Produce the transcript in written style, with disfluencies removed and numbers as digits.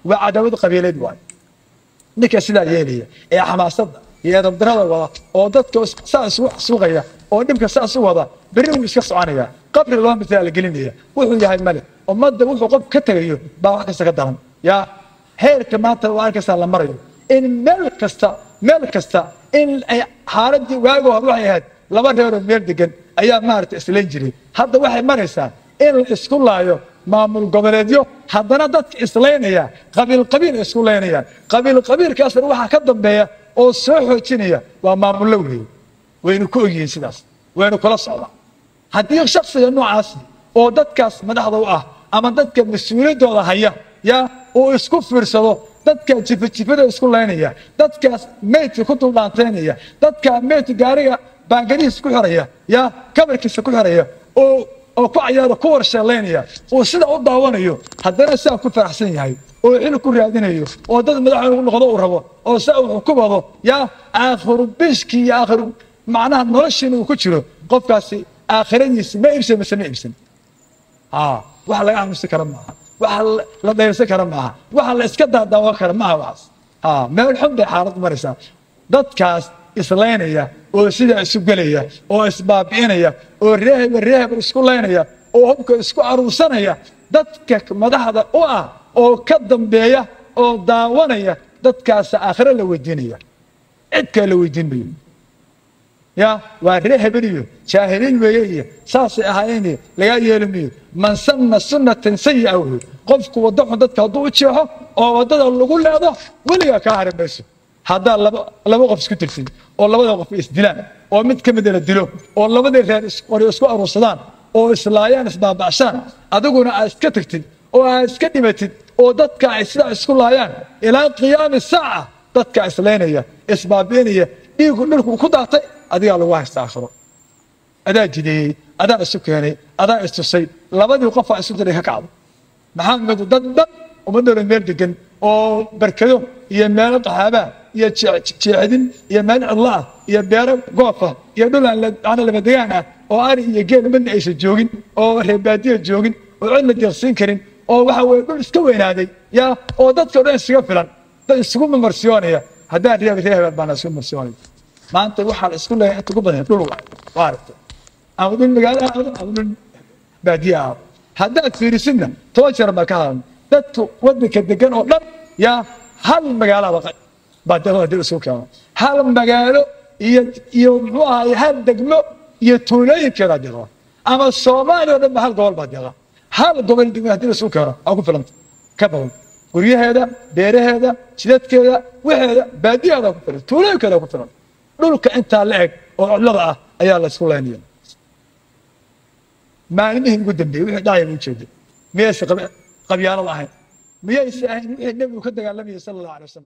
وعداوة قبيلة واي ninka sidaa yeelaya ee xamaasada iyo dabdarada wada oo dadka saas suuqaya oo dhibka saas u wada bari uu iska soconaya qabri loo midaal gelinaya wuxuu yahay male ummadda wuxuu qof ka tagayo baa wax kasta ka daran ya heerka maanta waa arkaysa la marayo in meel kasta in ay xaaladii waago hor waxay ahayd laba reer oo meel degan ayaa maartay isleen jiray hadda waxay maraysaa in la isku laayo maamul goboleedyo haddana dadka islaynaya qabiil isku leynayaan qabiilkaasna waxa ka dambeeya oo soo xoojinaya waa maamul weyn waynu ku ogyihiin sidaas waynu kula socdaa haddii shakhsiga noocaas oo dadkaas madaxda u ah ama dadka mas'uuliyadooda haya ya oo isku fiirsado dadka jifada isku leynaya dadkaas meydka ku duulaanteynaya dadka meydka gaariga baangadiisa ku xiraya ya kabarkiisa ku xiraya oo ku ciyaaro ku warshaaleynaya oo sida u daawanayo haddana saa ku faraxsan yahay oo xil ku raadinayo oo dad madaxweyne u noqdo uu rabo oo saa uu ku wado ya aakhiru bishki ya aakhiru macnaha noloshiina uu ku jiro qofkaasi aakhiradiisa ma iibsan waxa laga aamusi kara maaha waxa la dheersan kara maaha waxa la iska daadaawan kara maaha waxaas meel xun bay xaalad maraysaa dadkaas islaynaya oo sida isu galaya oo isbaabiinaya oo reehab isku leynaya oo hubka isku aruursanaya dadka madaxda u ah oo ka dambeeya oo daawanaya dadkaas aakhira la weydiinaya cid kale la weydiinayo ya waa reehabiliyo jaahiliin weeyay saasi ahaayeen laga yeelmiyo man sanna sunnatan sayyi'ah qofku wada dadka haduu u jeexo oo wadada lagu leedo waliga ka harimayso هذا لما قف سكوت الفيل والله ما قف إسدلان ومد كم دل الدلو والله ما دل وريسكو أروسلان أو إسلايان إسباب عشان أدوقنا أسكتكتد أو أسكتمتد أو دتك إسلا إسكولايان إلى قيام الساعة دتك إسلانية إسبابينية يقول لكم كذا أدي الله واحد آخر أداء جديد أداء السكاني أداء السوسي لابد يوقف أسودري هكذا محمد ضد ومدر المردقن أو بركضه يمال طحابة يتشعدن يمال الله يبير قوفة يدل على البديانة أو أري يجيل من إيش الجوجين أو ربادية الجوجين وعندنا درسين كرين أو وحول كل سكوين هذه يا أو ده كلام سكفلان ده سكون مرسيونية هذا ريا بنا سكون مرسيونية ما أنت روح على السكون لا تقبلها كله وارد أقول مقال أقول بادية هذا في سنة توجر مكان ده ودك الدجان أو لا يا هل مقالة بعد ما درس وكمان هل مقالة يومها هل دقمة يتولي كذا جرا أما الصومال ولا محل قول بعد جرا هل قبل دقمة درس وكمان أقول فلان كبر قريه هذا بيره هذا شدت كذا وهذا بعدي هذا أقول فلان تولي كذا أقول فلان لولك أنت لعب أو لضعة أيال السولانية ما نمهم قدام دي وحده دايم يشد ميس قبيان الله ميس النبي وكذا قال النبي صلى الله عليه وسلم